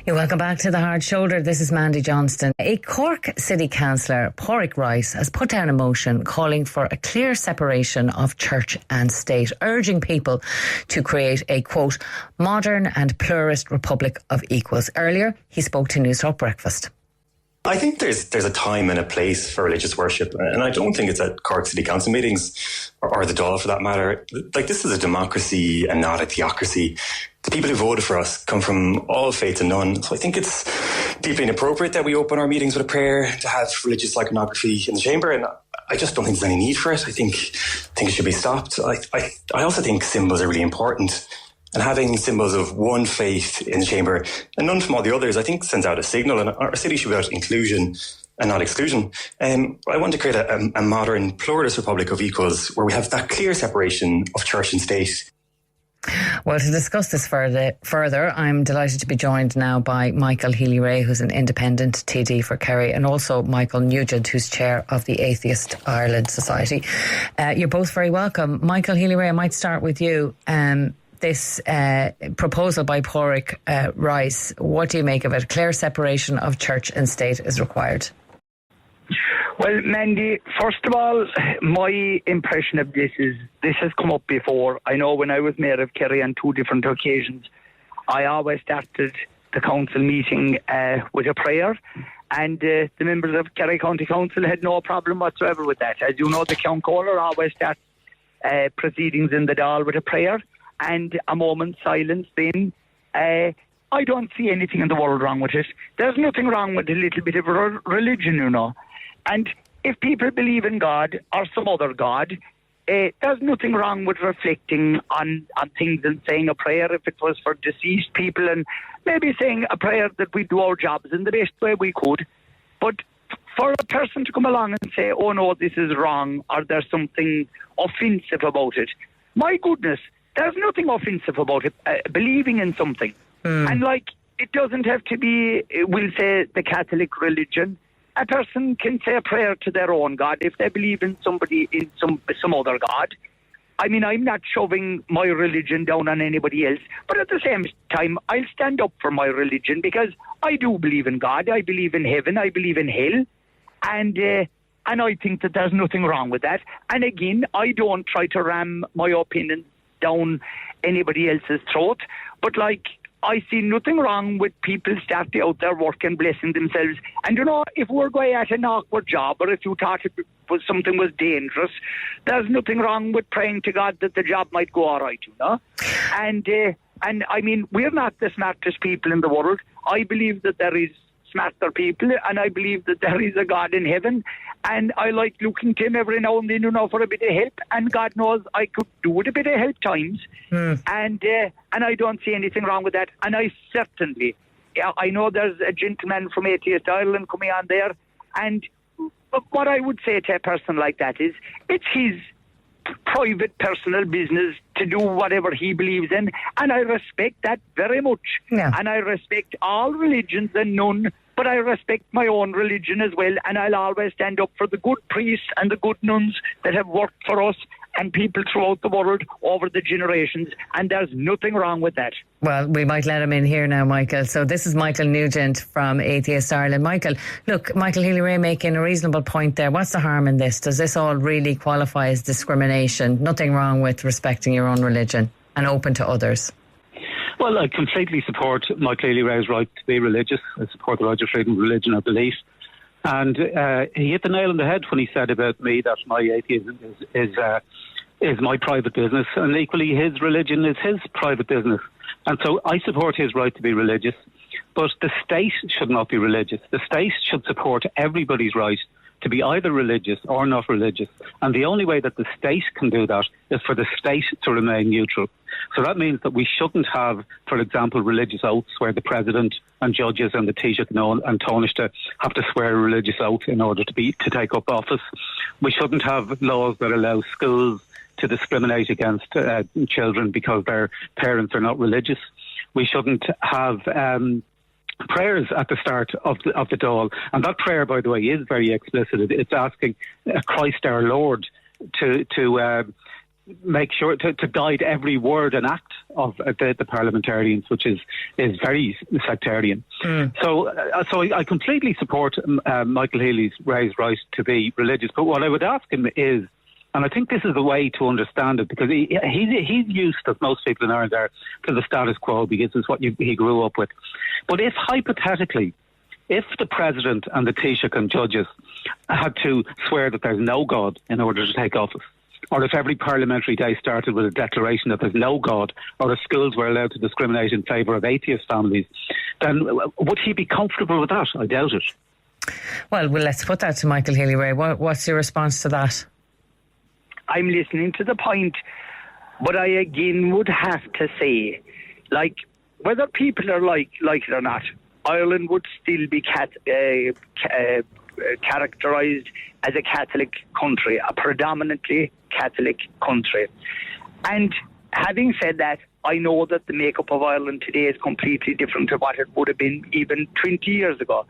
You're welcome back to The Hard Shoulder. This is Mandy Johnston. A Cork City Councillor, Pádraig Rice, has put down a motion calling for a clear separation of church and state, urging people to create a, quote, modern and pluralist republic of equals. Earlier, he spoke to Newstalk Breakfast. I think there's a time and a place for religious worship, and I don't think it's at Cork City Council meetings or the Dáil for that matter. Like, this is a democracy and not a theocracy. The people who voted for us come from all faiths and none, so I think it's deeply inappropriate that we open our meetings with a prayer to have religious iconography in the chamber, and I just don't think there's any need for it. I think it should be stopped. I also think symbols are really important. And having symbols of one faith in the chamber and none from all the others, I think sends out a signal. And our city should be about inclusion and not exclusion. I want to create a modern, pluralist republic of equals where we have that clear separation of church and state. Well, to discuss this further, I'm delighted to be joined now by Michael Healy, who's an independent TD for Kerry, and also Michael Nugent, who's chair of the Atheist Ireland Society. You're both very welcome. Michael Healy, I might start with you. This proposal by Pádraig Rice, what do you make of it? A clear separation of church and state is required. Well, Mandy, first of all, my impression of this is this has come up before. I know when I was mayor of Kerry on 2 different occasions, I always started the council meeting with a prayer, and the members of Kerry County Council had no problem whatsoever with that. As you know, the Councillor always starts proceedings in the Dáil with a prayer and a moment's silence. Then I don't see anything in the world wrong with it. There's nothing wrong with a little bit of religion, you know. And if people believe in God or some other God, there's nothing wrong with reflecting on things and saying a prayer if it was for deceased people, and maybe saying a prayer that we do our jobs in the best way we could. But for a person to come along and say, oh no, this is wrong, or there's something offensive about it, my goodness, there's nothing offensive about it, believing in something. And like, it doesn't have to be, we'll say, the Catholic religion. A person can say a prayer to their own God if they believe in somebody, in some other God. I mean, I'm not shoving my religion down on anybody else, but at the same time, I'll stand up for my religion because I do believe in God. I believe in heaven. I believe in hell. And I think that there's nothing wrong with that. And again, I don't try to ram my opinion down anybody else's throat, but like, I see nothing wrong with people starting out their work and blessing themselves. And you know, if we're going at an awkward job, or if you thought something was dangerous, there's nothing wrong with praying to God that the job might go all right, you know. And I mean, we're not the smartest people in the world. I believe that there is smarter people, and I believe that there is a God in heaven, and I like looking to him every now and then, you know, for a bit of help, and God knows I could do with a bit of help times, and I don't see anything wrong with that. And I certainly, I know there's a gentleman from Atheist Ireland coming on there, and what I would say to a person like that is, it's his private personal business to do whatever he believes in, and I respect that very much. And I respect all religions and none, but I respect my own religion as well, and I'll always stand up for the good priests and the good nuns that have worked for us and people throughout the world over the generations, and there's nothing wrong with that. Well, we might let him in here now, Michael. So this is Michael Nugent from Atheist Ireland. Michael, look, Michael Healy making a reasonable point there. What's the harm in this? Does this all really qualify as discrimination? Nothing wrong with respecting your own religion and open to others? Well, I completely support Michael Healy's right to be religious. I support the right of freedom of religion or belief. And he hit the nail on the head when he said about me that my atheism is my private business, and equally his religion is his private business. And so I support his right to be religious, but the state should not be religious. The state should support everybody's right to be either religious or not religious. And the only way that the state can do that is for the state to remain neutral. So that means that we shouldn't have, for example, religious oaths where the president and judges and the Taoiseach and Taoiseach have to swear a religious oath in order to take up office. We shouldn't have laws that allow schools to discriminate against children because their parents are not religious. We shouldn't have prayers at the start of the Dáil, and that prayer, by the way, is very explicit. It's asking Christ our Lord to make sure to guide every word and act of the parliamentarians, which is very sectarian. So I completely support Michael Healy's raised right to be religious. But what I would ask him is, and I think this is the way to understand it, because he's used, as most people in Ireland are, to the status quo, because it's what he grew up with. But if hypothetically, if the President and the Taoiseach and judges had to swear that there's no God in order to take office, or if every parliamentary day started with a declaration that there's no God, or if schools were allowed to discriminate in favour of atheist families, then would he be comfortable with that? I doubt it. Well, let's put that to Michael Healy, Ray. What's your response to that? I'm listening to the point, but I again would have to say, like, whether people are like it or not, Ireland would still be characterised as a Catholic country, a predominantly Catholic country. And having said that, I know that the makeup of Ireland today is completely different to what it would have been even 20 years ago.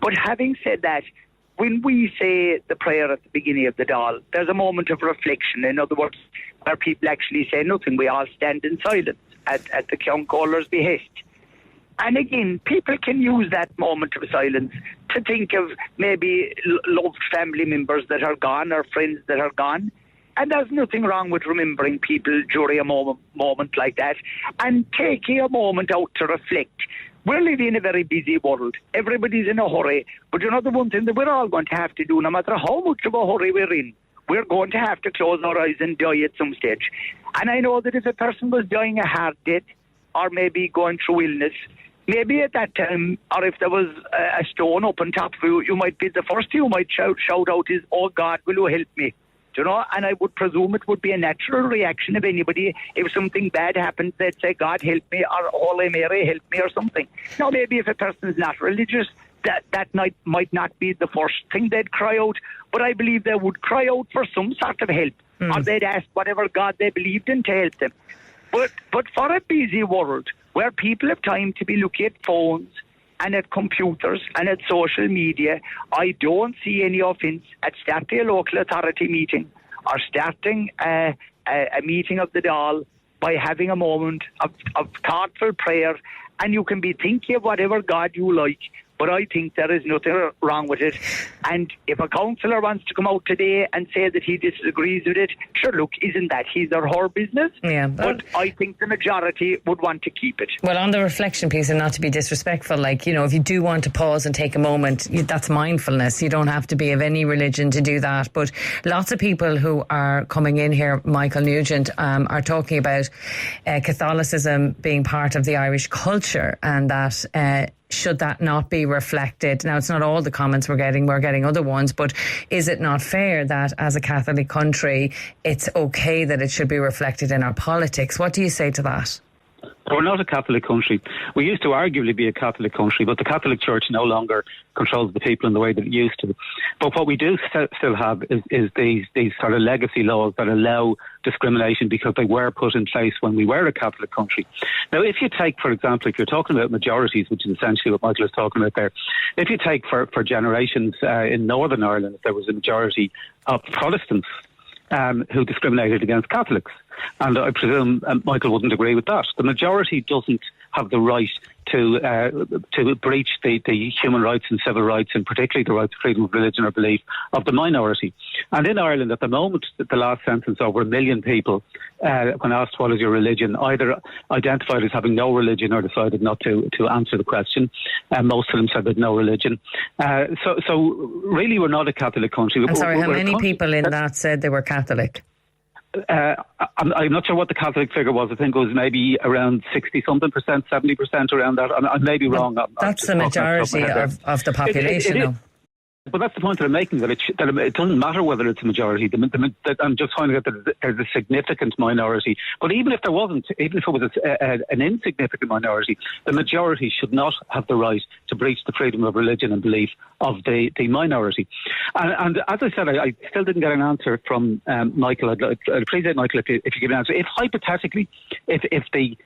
But having said that, when we say the prayer at the beginning of the Dáil, there's a moment of reflection. In other words, where people actually say nothing. We all stand in silence at the Ceann Comhalta's behest. And again, people can use that moment of silence to think of maybe loved family members that are gone or friends that are gone. And there's nothing wrong with remembering people during a moment like that and taking a moment out to reflect. We're living in a very busy world. Everybody's in a hurry. But you know the one thing that we're all going to have to do, no matter how much of a hurry we're in, we're going to have to close our eyes and die at some stage. And I know that if a person was dying a hard death or maybe going through illness, maybe at that time, or if there was a stone up on top of you, you might be the first you might shout out is, "Oh God, will you help me?" Do you know? And I would presume it would be a natural reaction of anybody. If something bad happened, they'd say, "God help me," or "Holy Mary help me," or something. Now maybe if a person is not religious, that night might not be the first thing they'd cry out, but I believe they would cry out for some sort of help, or they'd ask whatever God they believed in to help them. But for a busy world where people have time to be looking at phones and at computers and at social media, I don't see any offence at starting a local authority meeting or starting a meeting of the Dáil by having a moment of thoughtful prayer, and you can be thinking of whatever God you like. But I think there is nothing wrong with it. And if a councillor wants to come out today and say that he disagrees with it, sure, look, isn't that his or her business? Yeah, but I think the majority would want to keep it. Well, on the reflection piece, and not to be disrespectful, like, you know, if you do want to pause and take a moment, that's mindfulness. You don't have to be of any religion to do that. But lots of people who are coming in here, Michael Nugent, are talking about Catholicism being part of the Irish culture, and that should that not be reflected? Now, it's not all the comments we're getting other ones, but is it not fair that as a Catholic country, it's okay that it should be reflected in our politics? What do you say to that? We're not a Catholic country. We used to arguably be a Catholic country, but the Catholic Church no longer controls the people in the way that it used to. But what we do still have is these sort of legacy laws that allow discrimination because they were put in place when we were a Catholic country. Now, if you take, for example, if you're talking about majorities, which is essentially what Michael is talking about there, if you take for generations in Northern Ireland, there was a majority of Protestants who discriminated against Catholics. And I presume Michael wouldn't agree with that. The majority doesn't have the right to breach the human rights and civil rights, and particularly the right to freedom of religion or belief of the minority. And in Ireland at the moment, the last census, over 1 million people, when asked what is your religion, either identified as having no religion or decided not to answer the question. Most of them said they'd no religion. So really we're not a Catholic country. I'm sorry, how many people in that said they were Catholic? I'm not sure what the Catholic figure was. I think it was maybe around 60-something percent, 70% around that. I may be wrong. That's the majority of the population, though. But that's the point that I'm making, that it doesn't matter whether it's a majority. I'm just finding out that there's a significant minority. But even if there wasn't, even if it was an insignificant minority, the majority should not have the right to breach the freedom of religion and belief of the minority. And as I said, I still didn't get an answer from Michael. I'd appreciate, Michael, if you give an answer. If hypothetically, if the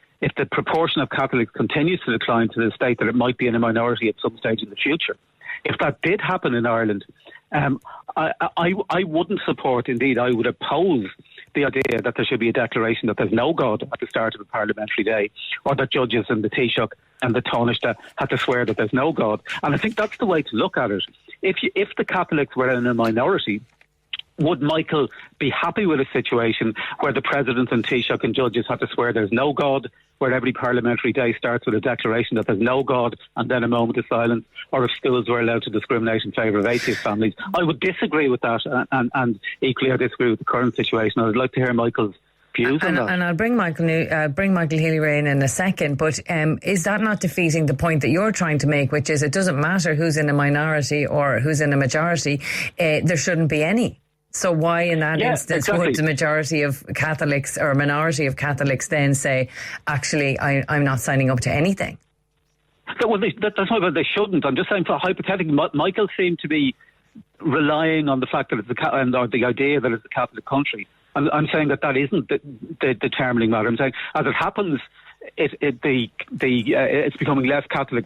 proportion of Catholics continues to decline to the state that it might be in a minority at some stage in the future, if that did happen in Ireland, I wouldn't support, indeed, I would oppose the idea that there should be a declaration that there's no God at the start of a parliamentary day, or that judges in the Taoiseach and the Taoiseach had to swear that there's no God. And I think that's the way to look at it. If the Catholics were in a minority, would Michael be happy with a situation where the President and Taoiseach and judges had to swear there's no God, where every parliamentary day starts with a declaration that there's no God and then a moment of silence, or if schools were allowed to discriminate in favour of atheist families? I would disagree with that, and equally I disagree with the current situation. I would like to hear Michael's views on that. And I'll bring Michael Healy-Rae in a second, but is that not defeating the point that you're trying to make, which is it doesn't matter who's in a minority or who's in a majority, there shouldn't be any? So why in that instance would the majority of Catholics or a minority of Catholics then say, actually, I'm not signing up to anything? Well, that's not that they shouldn't. I'm just saying, for hypothetically, Michael seemed to be relying on the fact that it's or the idea that it's a Catholic country. I'm saying that isn't the determining matter. I'm saying, as it happens, it's becoming less Catholic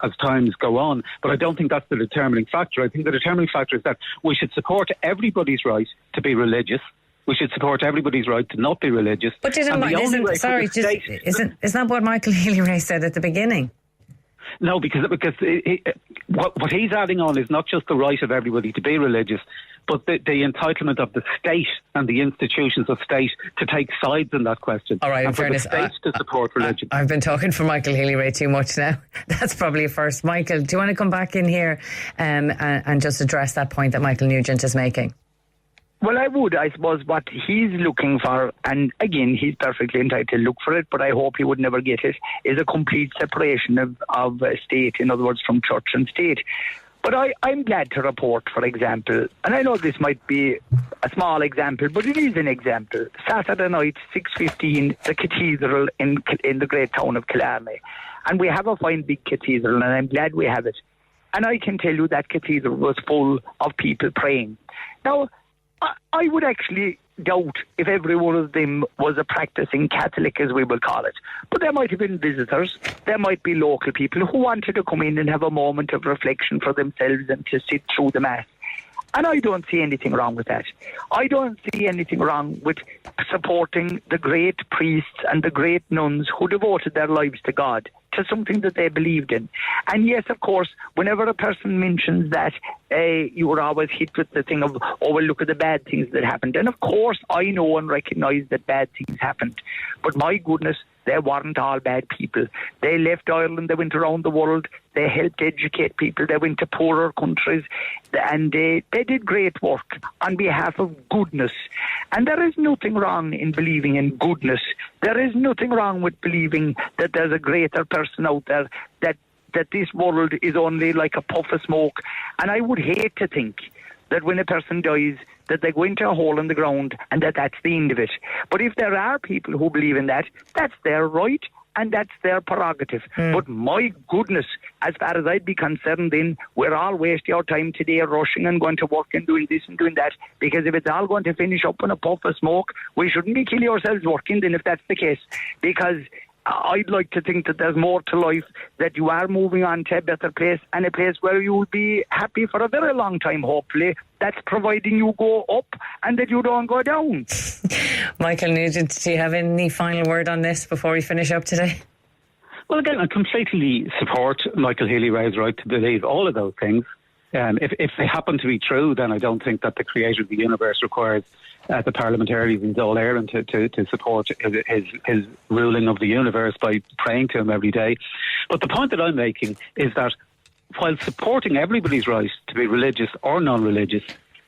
as times go on, but I don't think that's the determining factor. I think the determining factor is that we should support everybody's right to be religious. We should support everybody's right to not be religious. But isn't that what Michael Healy-Rae said at the beginning? No, because what he's adding on is not just the right of everybody to be religious, but the entitlement of the state and the institutions of state to take sides in that question. All right, in fairness, for the state to support religion. I've been talking for Michael Healy-Rae too much now. That's probably a first. Michael, do you want to come back in here and just address that point that Michael Nugent is making? Well, I would. I suppose what he's looking for, and again, he's perfectly entitled to look for it, but I hope he would never get it, is a complete separation of state, in other words, from church and state. But I'm glad to report, for example, and I know this might be a small example, but it is an example. Saturday night, 6:15, the cathedral in the great town of Killarney. And we have a fine big cathedral, and I'm glad we have it. And I can tell you that cathedral was full of people praying. Now, I would actually doubt if every one of them was a practicing Catholic, as we will call it. But there might have been visitors, there might be local people who wanted to come in and have a moment of reflection for themselves and to sit through the Mass. And I don't see anything wrong with that. I don't see anything wrong with supporting the great priests and the great nuns who devoted their lives to God, to something that they believed in. And yes, of course, whenever a person mentions that, you were always hit with the thing of, oh, well, look at the bad things that happened. And of course, I know and recognise that bad things happened. But my goodness, they weren't all bad people. They left Ireland, they went around the world, they helped educate people, they went to poorer countries, and they did great work on behalf of goodness. And there is nothing wrong in believing in goodness. There is nothing wrong with believing that there's a greater person out there, that this world is only like a puff of smoke. And I would hate to think that when a person dies, that they go into a hole in the ground and that's the end of it. But if there are people who believe in that, that's their right and that's their prerogative. But my goodness, as far as I'd be concerned, then we're all wasting our time today rushing and going to work and doing this and doing that, because if it's all going to finish up in a puff of smoke, we shouldn't be killing ourselves working then, if that's the case. Because I'd like to think that there's more to life, that you are moving on to a better place, and a place where you will be happy for a very long time, hopefully. That's providing you go up and that you don't go down. Michael Nugent, do you have any final word on this before we finish up today? Well, again, I completely support Michael Healy-Rae's right to believe all of those things. If they happen to be true, then I don't think that the creator of the universe requires the parliamentarians in Dáil Éireann to support his ruling of the universe by praying to him every day. But the point that I'm making is that while supporting everybody's right to be religious or non-religious,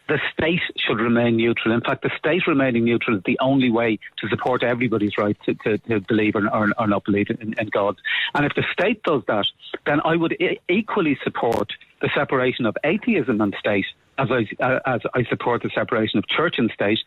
the state should remain neutral. In fact, the state remaining neutral is the only way to support everybody's right to believe or not believe in God. And if the state does that, then I would equally support the separation of atheism and state, as I support the separation of church and state,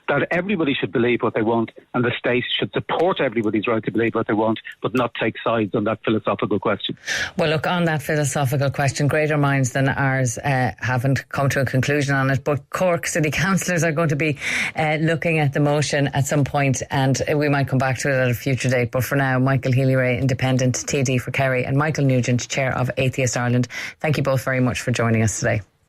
that everybody should believe what they want and the state should support everybody's right to believe what they want, but not take sides on that philosophical question. Well, look, on that philosophical question, greater minds than ours haven't come to a conclusion on it, but Cork City Councillors are going to be looking at the motion at some point, and we might come back to it at a future date. But for now, Michael Healy-Rae, Independent TD for Kerry, and Michael Nugent, Chair of Atheist Ireland, thank you both very much for joining us today.